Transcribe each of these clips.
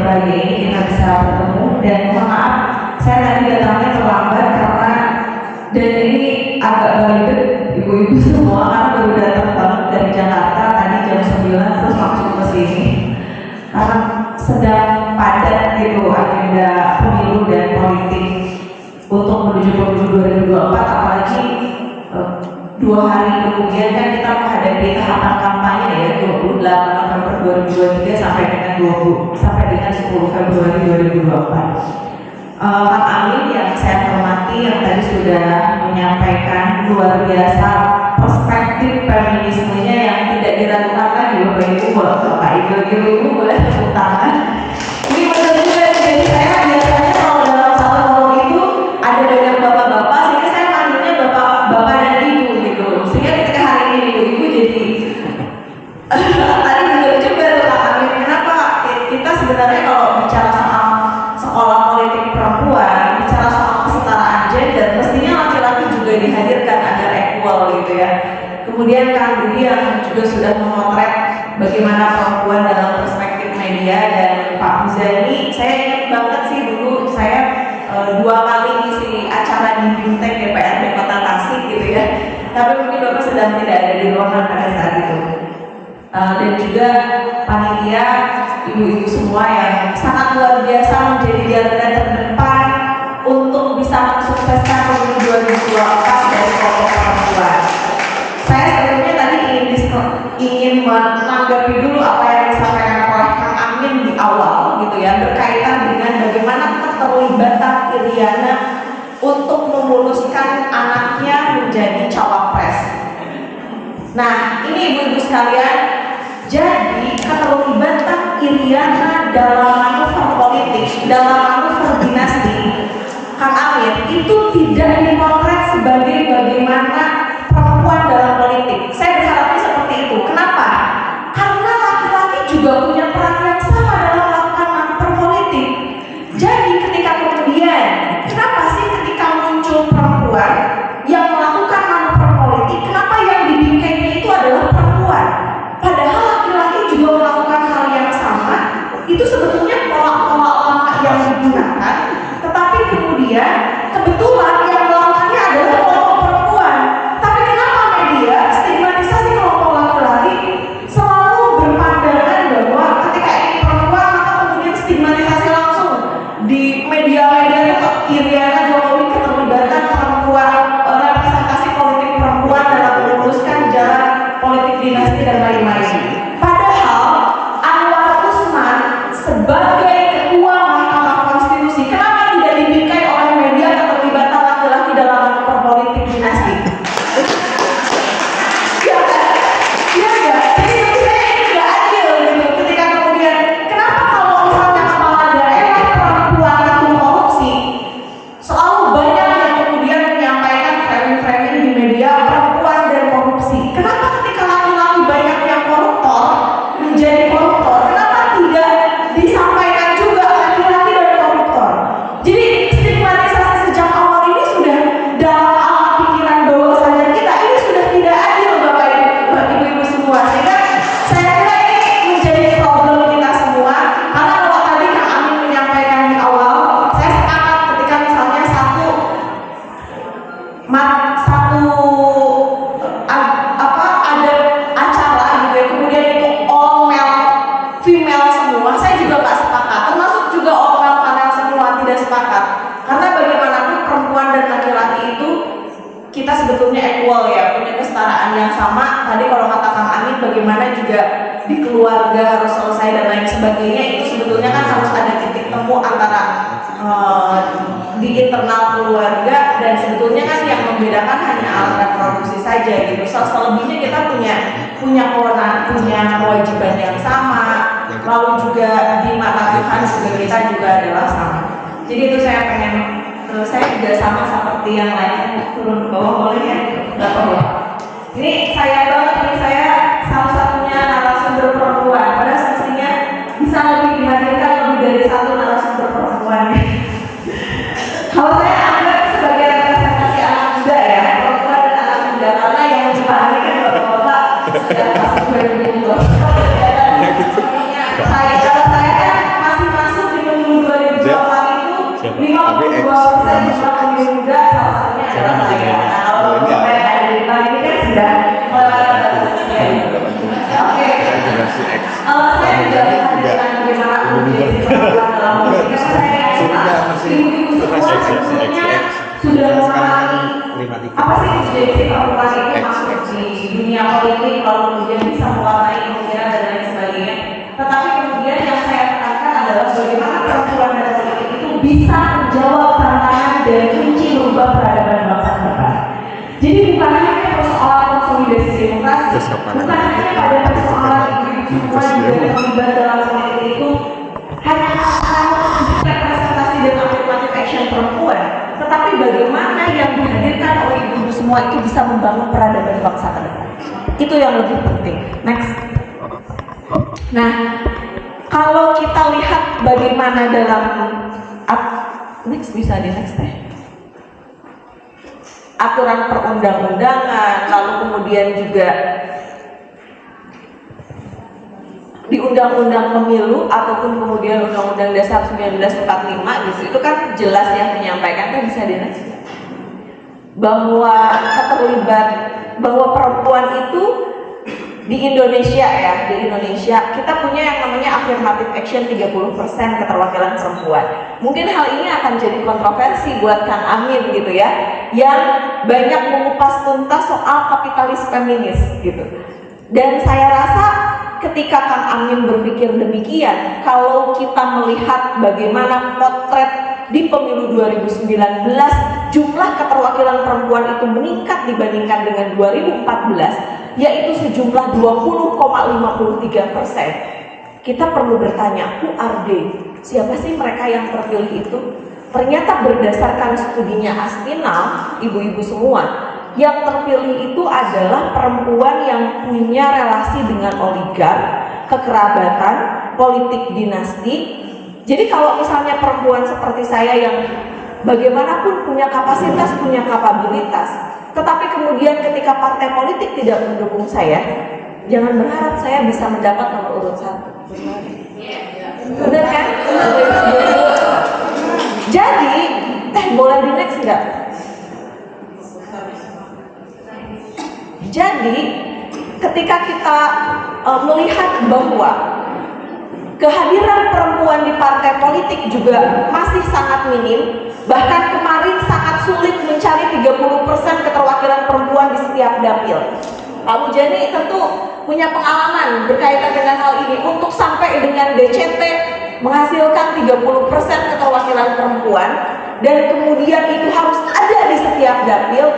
berbahagia ini kita bisa bertemu. Dan mohon maaf saya tadi datangnya terlambat karena dan ini agak belibet ibu-ibu semua karena baru datang banget dari Jakarta tadi jam 9 terus langsung ke sini karena sedang padat gitu agenda pemilu dan politik untuk menuju pemilu 2024, apalagi 2 hari kemudian kan kita menghadapi tahapan kampanye ya 28 November 2023 sampai dengan 10 Februari 2024. Kang Amin yang saya hormati yang tadi sudah menyampaikan luar biasa perspektif feminismenya yang tidak diragukan lagi Bapak Ibu, Bapak Ibu boleh tepuk tangan. Ini benar juga, jadi saya biasanya kalau dalam satu forum itu ada dengan bapak-bapak, sehingga saya panggilnya bapak dan ibu gitu. Sehingga ketika hari ini ibu-ibu jadi tadi benar juga Kang Amin, kenapa kita sebenarnya kalau bicara soal sekolah politik perempuan, bicara soal kesetaraan gender, mestinya laki-laki juga dihadirkan agar equal gitu ya. Kemudian Kang Budi yang juga sudah memotret bagaimana perempuan dalam perspektif media, dan Pak Muzani, saya ingat banget sih dulu saya 2 kali ngisi acara di Bimtek DPRD Kota Tasik gitu ya. Tapi mungkin Bapak sedang tidak ada di ruangan pada saat itu. Dan juga panitia, ibu-ibu semua yang sangat luar biasa menjadi garda terdepan untuk bisa mensukseskan pemilu 2024 dari kelompok perempuan. Saya sebetulnya tadi ingin menanggapi dulu apa yang disampaikan oleh Kang Amin di awal gitu ya, berkaitan dengan bagaimana keterlibatan Iriana untuk memuluskan anaknya menjadi cawapres. Nah, ini ibu-ibu sekalian, jadi keterlibatan Iriana dalam manuver politik, dalam manuver dinasti, Kang Amin itu tidak dimotret sebagai bagaimana perempuan dalam politik. Saya berharapnya seperti itu. Kenapa? Karena laki-laki juga punya peran yang sama dalam melakukan manuver politik. Jadi ketika kemudian, kenapa sih ketika muncul perempuan yang melakukan manuver politik, kenapa yang dibingkainya itu adalah perempuan? Padahal laki-laki juga melakukan hal yang sama. Itu sebetulnya pola-pola lama yang digunakan, tetapi kemudian kebetulan yang melakukannya adalah kelompok perempuan. Tapi kenapa media stigmatisasi kelompok laki-laki selalu berpandangan bahwa ketika ini perempuan maka kemudian stigmatisasi langsung di media-media itu Iriana Jokowi keterlibatan perempuan, representasi politik perempuan dalam memuluskan jalan politik dinasti dan lain-lain. Padahal Anwar Usman sebagai ketua Mahkamah Konstitusi, kenapa tidak dibingkai oleh media keterlibatan laki-laki dalam manuver politik dinasti? Iya kan? Iya enggak? Jadi menurut saya ini tidak adil gitu. Ketika kemudian, kenapa kalau misalnya kepala daerah perempuan itu korupsi, selalu banyak yang kemudian menyampaikan framing-framing di media perempuan dan korupsi. Kenapa ketika laki-laki banyak yang koruptor menjadi koruptor, kenapa tidak disampaikan juga laki-laki dan koruptor? Jadi stigmatisasi sejak awal ini sudah dalam alam pikiran bawah sadar kita, ini sudah tidak adil Bapak Ibu semua. Sehingga saya kira ini menjadi problem kita semua. Karena kalau tadi Kang Amin menyampaikan di awal, saya sepakat ketika misalnya satu ada acara gitu ya, kemudian itu all male female semua, saya juga nggak sepakat, termasuk juga all male panel semua tidak sepakat, karena bagaimanapun perempuan dan laki-laki itu kita sebetulnya equal ya, punya kesetaraan yang sama. Tadi kalau kata Kang Amin bagaimana juga di keluarga harus selesai dan lain sebagainya, itu sebetulnya kan harus ada titik temu antara di internal keluarga, dan sebetulnya kan yang membedakan hanya alat reproduksi saja gitu. Selebihnya kita punya kewajiban yang sama, lalu juga di mata Tuhan juga kita juga adalah sama. Jadi itu saya pengen, saya juga sama seperti yang lain, turun ke bawah boleh ya? Nggak perlu. Ini saya banget, ini saya satu-satunya narasumber perempuan, padahal semestinya bisa lebih dihadirkan lebih dari satu narasumber perempuan. Kalau saya anggap sebagai representasi anak muda ya, perempuan dan anak muda, karena yang dipahami kan bapak-bapak sudah masuk 2020. Kalau saya kan masih masuk sebetulnya sudah mengalami apa sih definisi perempuan itu masuk di dunia politik, kalau kemudian bisa mewarnai pemikiran dan lain sebagainya. Tetapi kemudian yang saya katakan adalah bagaimana perempuan dan politik itu bisa menjawab tantangan dan kunci merubah peradaban bangsa ke depan. Jadi bukan hanya persoalan konsolidasi demokrasi, bukan hanya pada persoalan semua juga terlibat dalam politik itu hanya representasi dan afirmative action perempuan, tetapi bagaimana yang dihadirkan oleh ibu semua itu bisa membangun peradaban bangsa ke depan. Itu yang lebih penting. Next. Nah, kalau kita lihat bagaimana dalam next bisa di next deh. Aturan perundang-undangan, lalu kemudian juga di Undang-Undang Pemilu ataupun kemudian Undang-Undang Dasar 1945 gitu, itu kan jelas yang menyampaikan, kan bisa di next, bahwa bahwa perempuan itu di Indonesia ya, di Indonesia kita punya yang namanya affirmative action 30% keterwakilan perempuan. Mungkin hal ini akan jadi kontroversi buat Kang Amin gitu ya, yang banyak mengupas tuntas soal kapitalis feminis gitu. Dan saya rasa ketika Kang Amin berpikir demikian, kalau kita melihat bagaimana potret di pemilu 2019 jumlah keterwakilan perempuan itu meningkat dibandingkan dengan 2014, yaitu sejumlah 20,53%. Kita perlu bertanya, who are they? Siapa sih mereka yang terpilih itu? Ternyata berdasarkan studinya Aspinall, ibu-ibu semua, yang terpilih itu adalah perempuan yang punya relasi dengan oligark, kekerabatan, politik dinasti. Jadi kalau misalnya perempuan seperti saya yang bagaimanapun punya kapasitas, punya kapabilitas, tetapi kemudian ketika partai politik tidak mendukung saya, jangan berharap saya bisa mendapat nomor urut 1. Benar kan? Jadi, boleh di next enggak? Jadi, ketika kita melihat bahwa kehadiran perempuan di partai politik juga masih sangat minim, bahkan kemarin sangat sulit mencari 30% keterwakilan perempuan di setiap dapil. Pak Mujani tentu punya pengalaman berkaitan dengan hal ini, untuk sampai dengan DCT menghasilkan 30% keterwakilan perempuan dan kemudian itu harus ada di setiap dapil.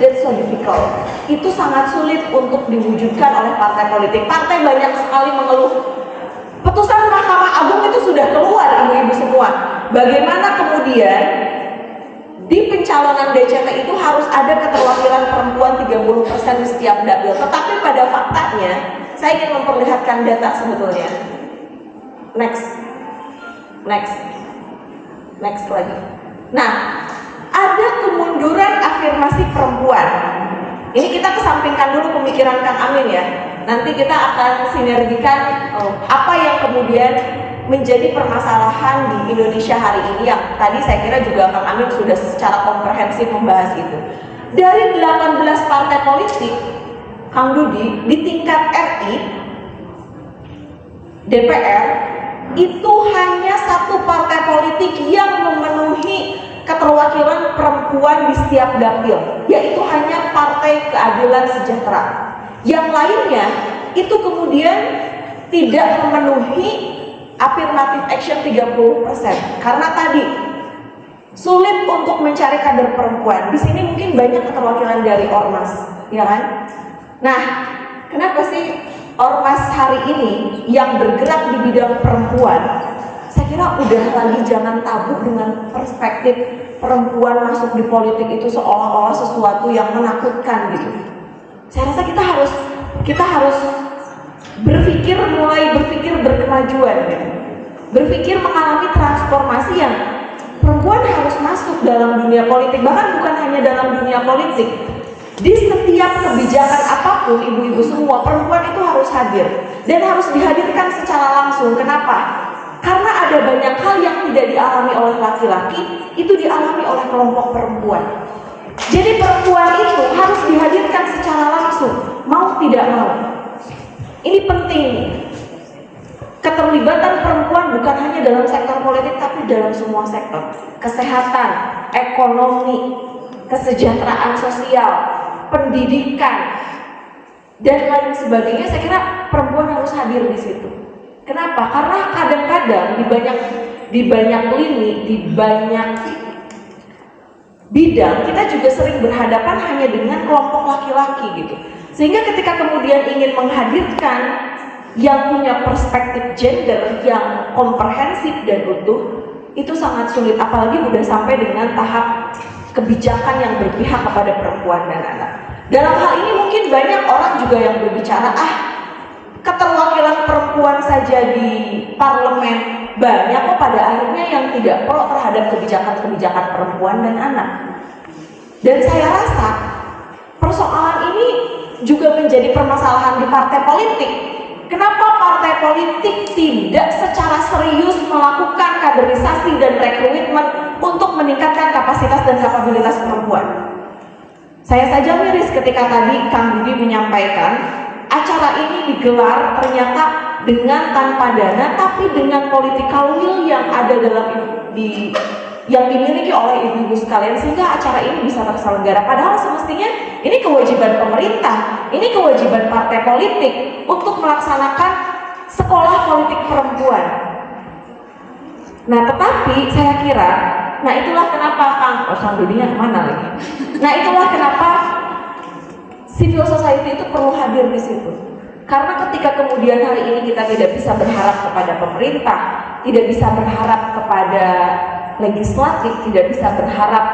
That's so difficult. Itu sangat sulit untuk diwujudkan oleh partai politik. Partai banyak sekali mengeluh. Putusan Mahkamah Agung itu sudah keluar, ibu-ibu semua. Bagaimana kemudian di pencalonan DCT itu harus ada keterwakilan perempuan 30% di setiap dapil. Tetapi pada faktanya, saya ingin memperlihatkan data sebetulnya. Next lagi. Nah, ada kemunduran afirmasi perempuan. Ini kita kesampingkan dulu pemikiran Kang Amin ya. Nanti kita akan sinergikan apa yang kemudian menjadi permasalahan di Indonesia hari ini, yang tadi saya kira juga Kang Amin sudah secara komprehensif membahas itu. Dari 18 partai politik, Kang Dudi, di tingkat RI, DPR, itu hanya satu partai politik yang memenuhi keterwakilan perempuan di setiap dapil, yaitu hanya Partai Keadilan Sejahtera. Yang lainnya itu kemudian tidak memenuhi affirmative action 30%, karena tadi sulit untuk mencari kader perempuan. Di sini mungkin banyak keterwakilan dari ormas, ya kan? Nah, kenapa sih ormas hari ini yang bergerak di bidang perempuan? Saya kira udah lagi jangan tabu dengan perspektif perempuan masuk di politik itu seolah-olah sesuatu yang menakutkan gitu. Saya rasa kita harus mulai berpikir berkemajuan gitu. Berpikir mengalami transformasi yang perempuan harus masuk dalam dunia politik, bahkan bukan hanya dalam dunia politik. Di setiap kebijakan apapun, ibu-ibu semua, perempuan itu harus hadir dan harus dihadirkan secara langsung. Kenapa? Karena ada banyak hal yang tidak dialami oleh laki-laki, itu dialami oleh kelompok perempuan. Jadi perempuan itu harus dihadirkan secara langsung, mau tidak mau. Ini penting. Keterlibatan perempuan memang bukan hanya dalam sektor politik, tapi dalam semua sektor. Kesehatan, ekonomi, kesejahteraan sosial, pendidikan, dan lain sebagainya. Saya kira perempuan harus hadir di situ. Kenapa? Karena kadang-kadang di banyak lini, di banyak bidang, kita juga sering berhadapan hanya dengan kelompok laki-laki gitu. Sehingga ketika kemudian ingin menghadirkan yang punya perspektif gender yang komprehensif dan utuh, itu sangat sulit, apalagi udah sampai dengan tahap kebijakan yang berpihak kepada perempuan dan anak. Dalam hal ini mungkin banyak orang juga yang berbicara, keterwakilan perempuan saja di parlemen banyak kok pada akhirnya yang tidak pro terhadap kebijakan-kebijakan perempuan dan anak. Dan saya rasa persoalan ini juga menjadi permasalahan di partai politik. Kenapa partai politik tidak secara serius melakukan kaderisasi dan rekrutmen untuk meningkatkan kapasitas dan kapabilitas perempuan? Saya saja miris ketika tadi Kang Budi menyampaikan acara ini digelar ternyata dengan tanpa dana, tapi dengan political will yang ada yang dimiliki oleh ibu-ibu sekalian, sehingga acara ini bisa terselenggara. Padahal semestinya ini kewajiban pemerintah, ini kewajiban partai politik untuk melaksanakan sekolah politik perempuan. Nah, tetapi saya kira, nah itulah kenapa Kang Budinya kemana lagi? Nah, itulah kenapa civil society itu perlu hadir di situ. Karena ketika kemudian hari ini kita tidak bisa berharap kepada pemerintah, tidak bisa berharap kepada legislatif, tidak bisa berharap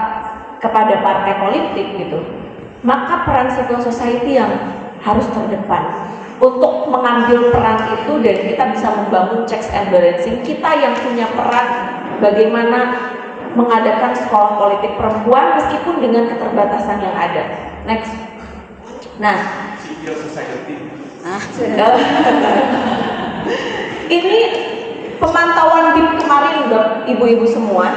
kepada partai politik gitu, maka peran civil society yang harus terdepan untuk mengambil peran itu, dan kita bisa membangun checks and balancing. Kita yang punya peran bagaimana mengadakan sekolah politik perempuan meskipun dengan keterbatasan yang ada. Next. Nah, civil society. Ini pemantauan BIM kemarin udah ibu-ibu semua.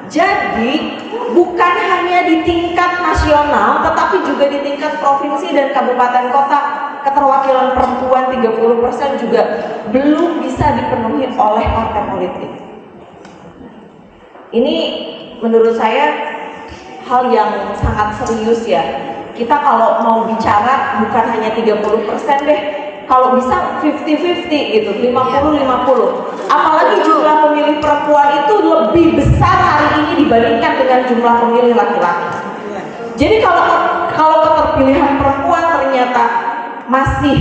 Jadi bukan hanya di tingkat nasional, tetapi juga di tingkat provinsi dan kabupaten kota, keterwakilan perempuan 30% juga belum bisa dipenuhi oleh partai politik. Ini menurut saya hal yang sangat serius ya. Kita kalau mau bicara bukan hanya 30% deh, kalau bisa 50-50 gitu, 50-50. Apalagi jumlah pemilih perempuan itu lebih besar hari ini dibandingkan dengan jumlah pemilih laki-laki. Jadi kalau keterpilihan perempuan ternyata masih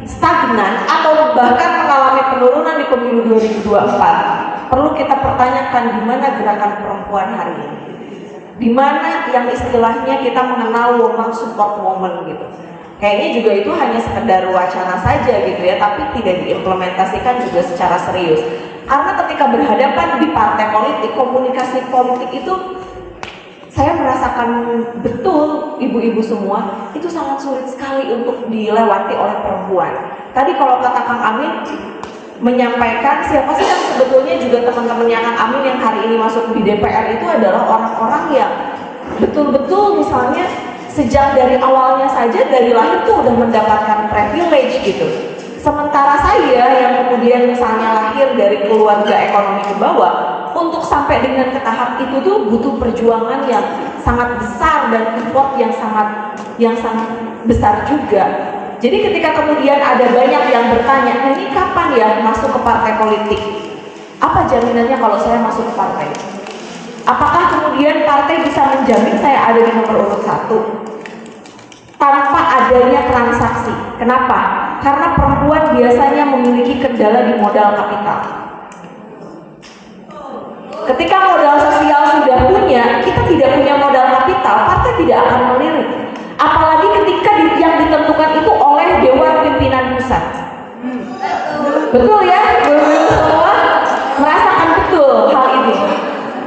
stagnan atau bahkan mengalami penurunan di pemilu 2024, perlu kita pertanyakan di mana gerakan perempuan hari ini. Di mana yang istilahnya kita mengenal woman support woman gitu. Kayaknya juga itu hanya sekedar wacana saja gitu ya, tapi tidak diimplementasikan juga secara serius. Karena ketika berhadapan di partai politik, komunikasi politik itu saya merasakan betul ibu-ibu semua itu sangat sulit sekali untuk dilewati oleh perempuan. Tadi kalau kata Kang Amin menyampaikan siapa sih yang sebetulnya juga teman-temannya Kang Amin yang hari ini masuk di DPR itu adalah orang-orang yang betul-betul misalnya sejak dari awalnya saja dari lahir tuh udah mendapatkan privilege gitu. Sementara saya yang kemudian misalnya lahir dari keluarga ekonomi ke bawah, untuk sampai dengan ke tahap itu tuh butuh perjuangan yang sangat besar dan effort yang sangat besar juga. Jadi ketika kemudian ada banyak yang bertanya, ini kapan ya masuk ke partai politik? Apa jaminannya kalau saya masuk ke partai? Apakah kemudian partai bisa menjamin saya ada di nomor urut 1 tanpa adanya transaksi? Kenapa? Karena perempuan biasanya memiliki kendala di modal kapital. Ketika modal sosial sudah punya, kita tidak punya modal kapital, partai tidak akan melirik. Apalagi ketika yang ditentukan itu oleh Dewan Pimpinan Pusat. Betul ya? Semua merasakan betul hal ini.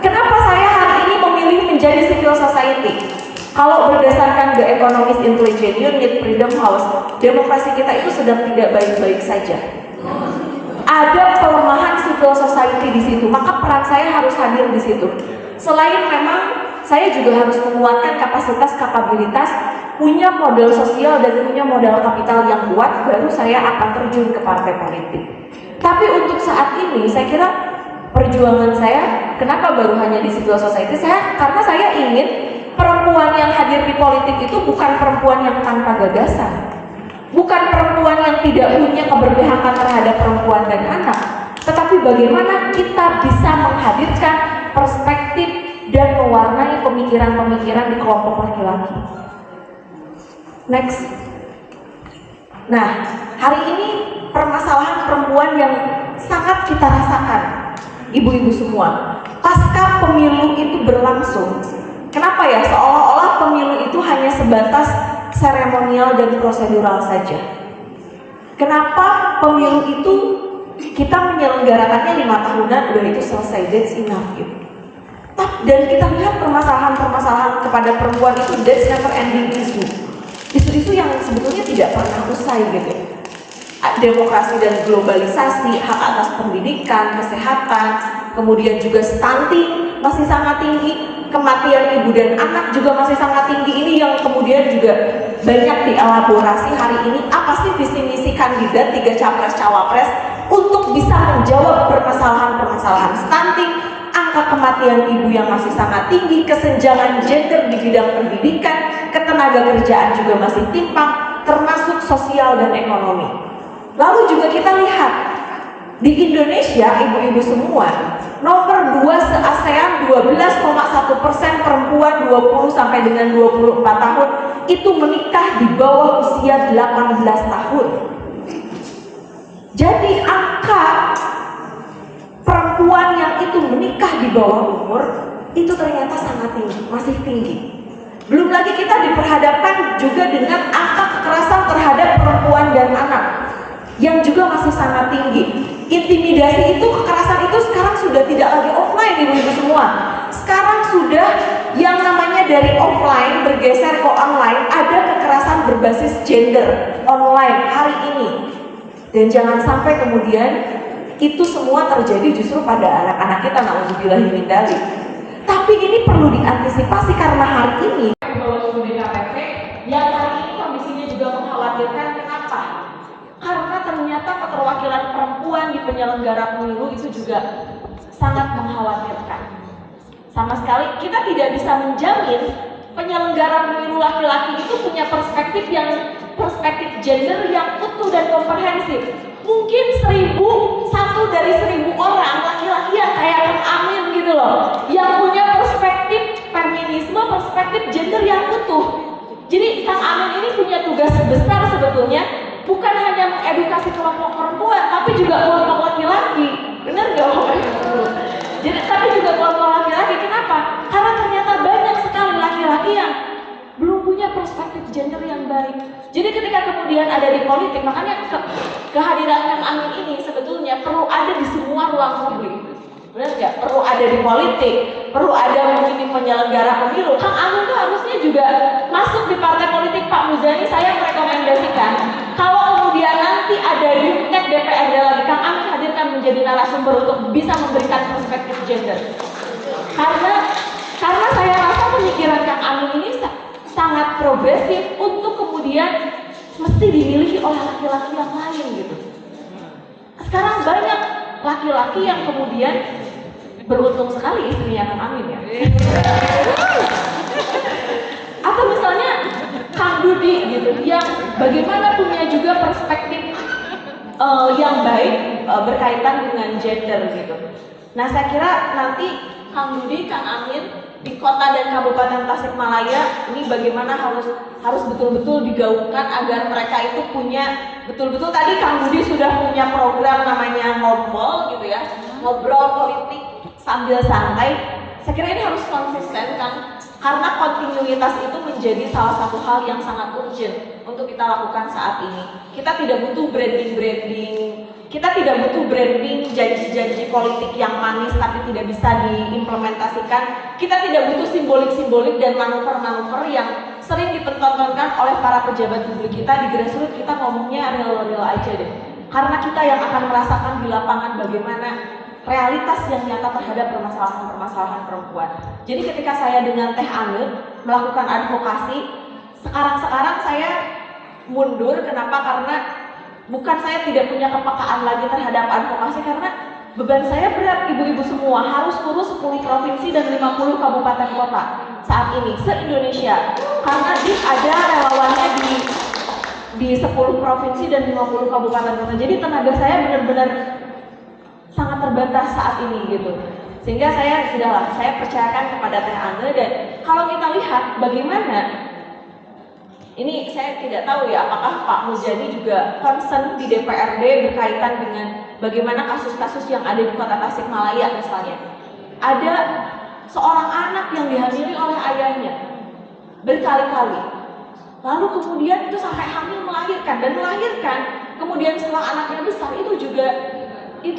Kenapa saya hari ini memilih menjadi civil society? Kalau berdasarkan The Economist Intelligence Unit, Freedom House, demokrasi kita itu sedang tidak baik-baik saja. Ada pelemahan civil society di situ, maka peran saya harus hadir di situ. Selain memang saya juga harus menguatkan kapasitas, kapabilitas, punya modal sosial dan punya modal kapital yang kuat, baru saya akan terjun ke partai politik. Tapi untuk saat ini saya kira perjuangan saya kenapa baru hanya di civil society, karena saya ingin perempuan yang hadir di politik itu bukan perempuan yang tanpa gagasan, bukan perempuan yang tidak punya keberpihakan terhadap perempuan dan anak, tetapi bagaimana kita bisa menghadirkan perspektif dan mewarnai pemikiran-pemikiran di kelompok laki-laki. Next. Nah, hari ini permasalahan perempuan yang sangat kita rasakan, ibu-ibu semua, pasca pemilu itu berlangsung. Kenapa ya seolah-olah pemilu itu hanya sebatas seremonial dan prosedural saja? Kenapa pemilu itu kita menyelenggarakannya 5 tahunan udah itu selesai, that's enough gitu. Dan kita lihat permasalahan-permasalahan kepada perempuan itu that's never ending issue. Isu-isu yang sebetulnya tidak pernah usai gitu. Demokrasi dan globalisasi, hak atas pendidikan, kesehatan, kemudian juga stunting masih sangat tinggi, kematian ibu dan anak juga masih sangat tinggi. Ini yang kemudian juga banyak dielaborasi hari ini, apa sih visi misi kandidat 3 capres-cawapres untuk bisa menjawab permasalahan-permasalahan stunting, angka kematian ibu yang masih sangat tinggi, kesenjangan gender di bidang pendidikan, ketenaga kerjaan juga masih timpang, termasuk sosial dan ekonomi. Lalu juga kita lihat di Indonesia, ibu-ibu semua, nomor 2 se-ASEAN, 12,1% perempuan 20 sampai dengan 24 tahun itu menikah di bawah usia 18 tahun. Jadi angka perempuan yang itu menikah di bawah umur itu ternyata sangat tinggi, masih tinggi. Belum lagi kita diperhadapkan juga dengan angka kekerasan terhadap perempuan dan anak yang juga masih sangat tinggi. Intimidasi itu, kekerasan itu sekarang sudah tidak lagi offline ibu-ibu semua. Sekarang sudah yang namanya dari offline bergeser ke online, ada kekerasan berbasis gender online hari ini. Dan jangan sampai kemudian itu semua terjadi justru pada anak-anak kita, na'udzubillahi min dzalik. Tapi ini perlu diantisipasi karena hari ini Bawaslu DKPP yang hari ini kondisinya juga mengkhawatirkan. Kenapa? Karena ternyata keterwakilan perempuan di penyelenggara pemilu itu juga sangat mengkhawatirkan. Sama sekali kita tidak bisa menjamin penyelenggara pemilu laki-laki itu punya perspektif gender yang utuh dan komprehensif. Mungkin 1 dari 1.000 orang laki-laki yang kayak Kang Amin gitu loh, yang punya perspektif feminisme, perspektif gender yang utuh. Jadi Kang Amin ini punya tugas besar sebetulnya, bukan hanya mengedukasi kelompok perempuan, tapi juga kelompok laki-laki. Benar nggak Bapak Ibu? Jadi tapi juga kelompok laki-laki. Kenapa? Karena ternyata banyak sekali laki-laki yang belum punya perspektif gender yang baik. Jadi ketika kemudian ada di politik, makanya kehadiran Kang Amin ini sebetulnya perlu ada di semua ruang publik. Benar nggak? Perlu ada di politik, perlu ada mungkin di penyelenggara pemilu. Kang Amin tuh harusnya juga masuk di partai politik. Pak Muzani, saya merekomendasikan kalau kemudian nanti ada Rimtek DPRD lagi, Kang Amin hadirkan menjadi narasumber untuk bisa memberikan perspektif gender. Karena saya rasa pemikiran Kang Amin ini sangat progresif untuk kemudian mesti dimiliki oleh laki-laki yang lain gitu. Sekarang banyak laki-laki yang kemudian beruntung sekali istrinya Kang Amin ya. Atau misalnya Kang Dudi gitu, yang bagaimana punya juga perspektif yang baik berkaitan dengan gender gitu. Nah saya kira nanti Kang Dudi, Kang Amin di kota dan kabupaten Tasikmalaya ini bagaimana harus betul-betul digaungkan agar mereka itu punya betul-betul, tadi Kang Budi sudah punya program namanya ngobrol gitu ya, ngobrol politik sambil santai. Saya kira ini harus konsisten kan, karena kontinuitas itu menjadi salah satu hal yang sangat urgent untuk kita lakukan saat ini. Kita tidak butuh branding, kita tidak butuh branding janji-janji politik yang manis tapi tidak bisa diimplementasikan. Kita tidak butuh simbolik-simbolik dan manuver-manuver yang sering dipertontonkan oleh para pejabat publik kita. Di grassroots kita ngomongnya real-real aja deh, karena kita yang akan merasakan di lapangan bagaimana realitas yang nyata terhadap permasalahan-permasalahan perempuan. Jadi ketika saya dengan Teh Ane melakukan advokasi, sekarang saya mundur. Kenapa? Karena Bukan saya tidak punya kepekaan lagi terhadap advokasi, karena beban saya berat, ibu-ibu semua harus ngurus 10 provinsi dan 50 kabupaten kota saat ini se-Indonesia, karena ada relawannya di 10 provinsi dan 50 kabupaten kota. Jadi tenaga saya benar-benar sangat terbatas saat ini gitu. Sehingga saya percayakan kepada Teh Ane. Dan kalau kita lihat bagaimana, ini saya tidak tahu ya apakah Pak Muzani juga concern di DPRD berkaitan dengan bagaimana kasus-kasus yang ada di Kota Tasikmalaya misalnya. Ada seorang anak yang dihamili oleh ayahnya berkali-kali. Lalu kemudian itu sampai hamil melahirkan, kemudian setelah anaknya besar itu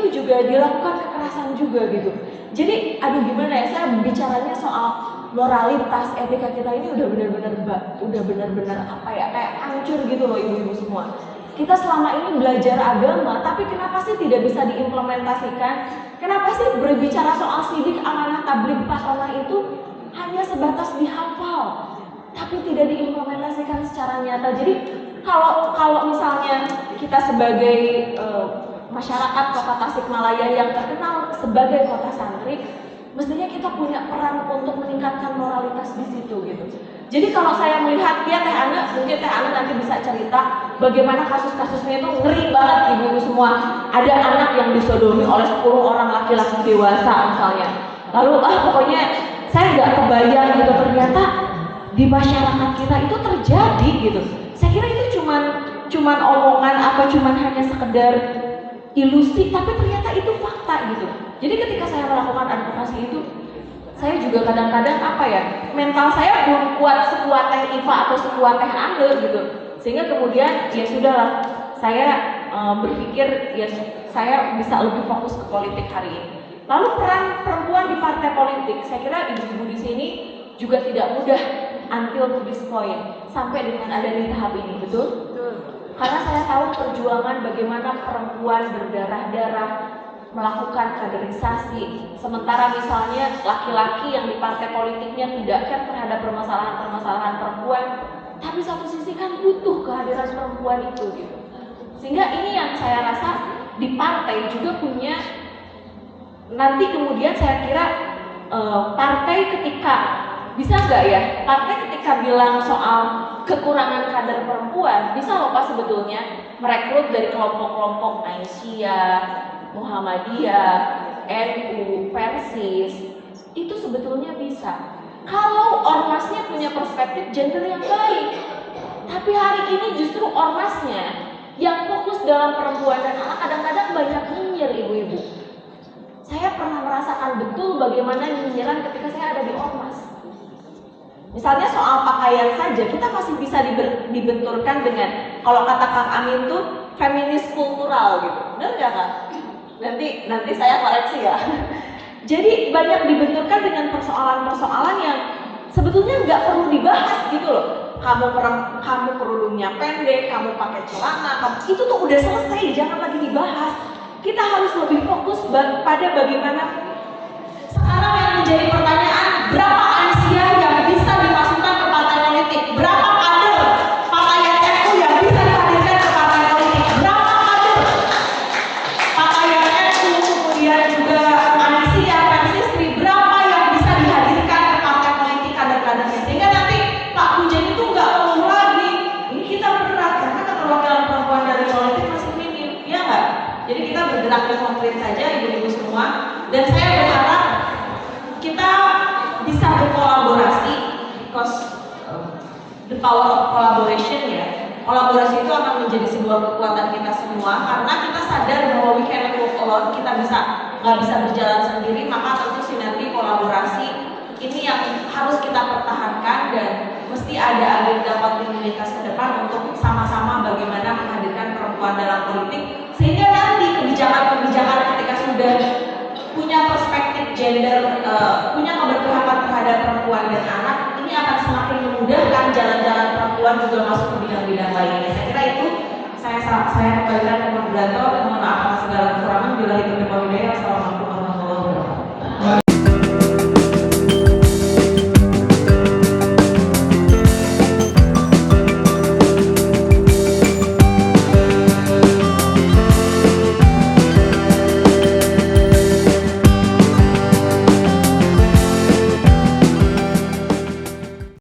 juga dilakukan kekerasan juga gitu. Jadi gimana ya, saya bicaranya soal moralitas etika kita ini udah benar-benar apa ya, kayak hancur gitu loh ibu-ibu semua. Kita selama ini belajar agama, tapi kenapa sih tidak bisa diimplementasikan? Kenapa sih berbicara soal sidik, amanah, tabligh, pasona itu hanya sebatas dihafal, tapi tidak diimplementasikan secara nyata? Jadi kalau misalnya kita sebagai masyarakat Kota Tasikmalaya yang terkenal sebagai kota santri, mestinya kita punya peran untuk meningkatkan moralitas di situ gitu. Jadi kalau saya melihat mungkin Teh Ane nanti bisa cerita bagaimana kasus-kasusnya itu ngeri banget ibu-ibu semua. Ada anak yang disodomi oleh 10 orang laki-laki dewasa misalnya. Lalu pokoknya saya nggak kebayang gitu, ternyata di masyarakat kita itu terjadi gitu. Saya kira itu cuman omongan atau cuman hanya sekedar ilusi, tapi ternyata itu fakta gitu. Jadi ketika saya melakukan advokasi itu, saya juga kadang-kadang mental saya belum kuat sekuat Teh Iva atau sekuat Teh Ane gitu. Sehingga kemudian ya sudahlah, saya berpikir ya saya bisa lebih fokus ke politik hari ini. Lalu peran perempuan di partai politik, saya kira ibu-ibu di sini juga tidak mudah until to this point sampai dengan ada di tahap ini, betul? Karena saya tahu perjuangan bagaimana perempuan berdarah-darah melakukan kaderisasi, sementara misalnya laki-laki yang di partai politiknya tidak care terhadap permasalahan-permasalahan perempuan, tapi satu sisi kan butuh kehadiran perempuan itu gitu. Sehingga ini yang saya rasa di partai juga punya, nanti kemudian saya kira partai ketika bisa nggak ya, partai ketika bilang soal kekurangan kader perempuan, bisa loh Pak sebetulnya merekrut dari kelompok-kelompok Aisyah, Muhammadiyah, NU, Persis, itu sebetulnya bisa. Kalau ormasnya punya perspektif gender yang baik. Tapi hari ini justru ormasnya yang fokus dalam perempuan dan anak kadang-kadang banyak nyinyir ibu-ibu. Saya pernah merasakan betul bagaimana nyinyiran ketika saya ada di ormas. Misalnya soal pakaian saja, kita masih bisa dibenturkan dengan, kalau kata Kang Amin tuh feminis kultural gitu, benar nggak Kak? Nanti saya koreksi ya. Jadi banyak dibenturkan dengan persoalan-persoalan yang sebetulnya nggak perlu dibahas gitu loh. Kamu kerudungnya pendek, kamu pakai celana, itu tuh udah selesai, jangan lagi dibahas. Kita harus lebih fokus pada bagaimana. Sekarang yang menjadi pertanyaan, berapa Aisyah yang bisa dimasukkan ke partai politik? Berapa kader pakaian NU yang bisa dihadirkan ke partai politik? Berapa kader pakaian NU, kemudian juga Aisyah, Persistri, berapa yang bisa dihadirkan ke partai politik kader-kadernya? Sehingga nanti Pak Muzani itu nggak perlu lagi, ini kita berat karena keterwakilan perempuan dari politik masih minim, ya nggak? Jadi kita bergerak yang konkret saja ibu-ibu semua, dan saya berharap kita bisa berkolaborasi, because the power of collaboration ya. Kolaborasi itu akan menjadi sebuah kekuatan kita semua, karena kita sadar bahwa we cannot walk alone, kita nggak bisa berjalan sendiri, maka tentu sinergi kolaborasi ini yang harus kita pertahankan, dan mesti ada agenda kontinuitas ke depan untuk sama-sama bagaimana menghadirkan perempuan dalam politik, sehingga nanti kebijakan-kebijakan ketika sudah punya perspektif gender, punya keberpihakan terhadap perempuan dan anak, ini akan semakin memudahkan jalan-jalan perempuan juga masuk ke bidang-bidang lainnya. Saya kira itu saya kembalikan ke moderator. Mohon maaf atas segala kekurangan. Bila itu berkaitan, assalamualaikum.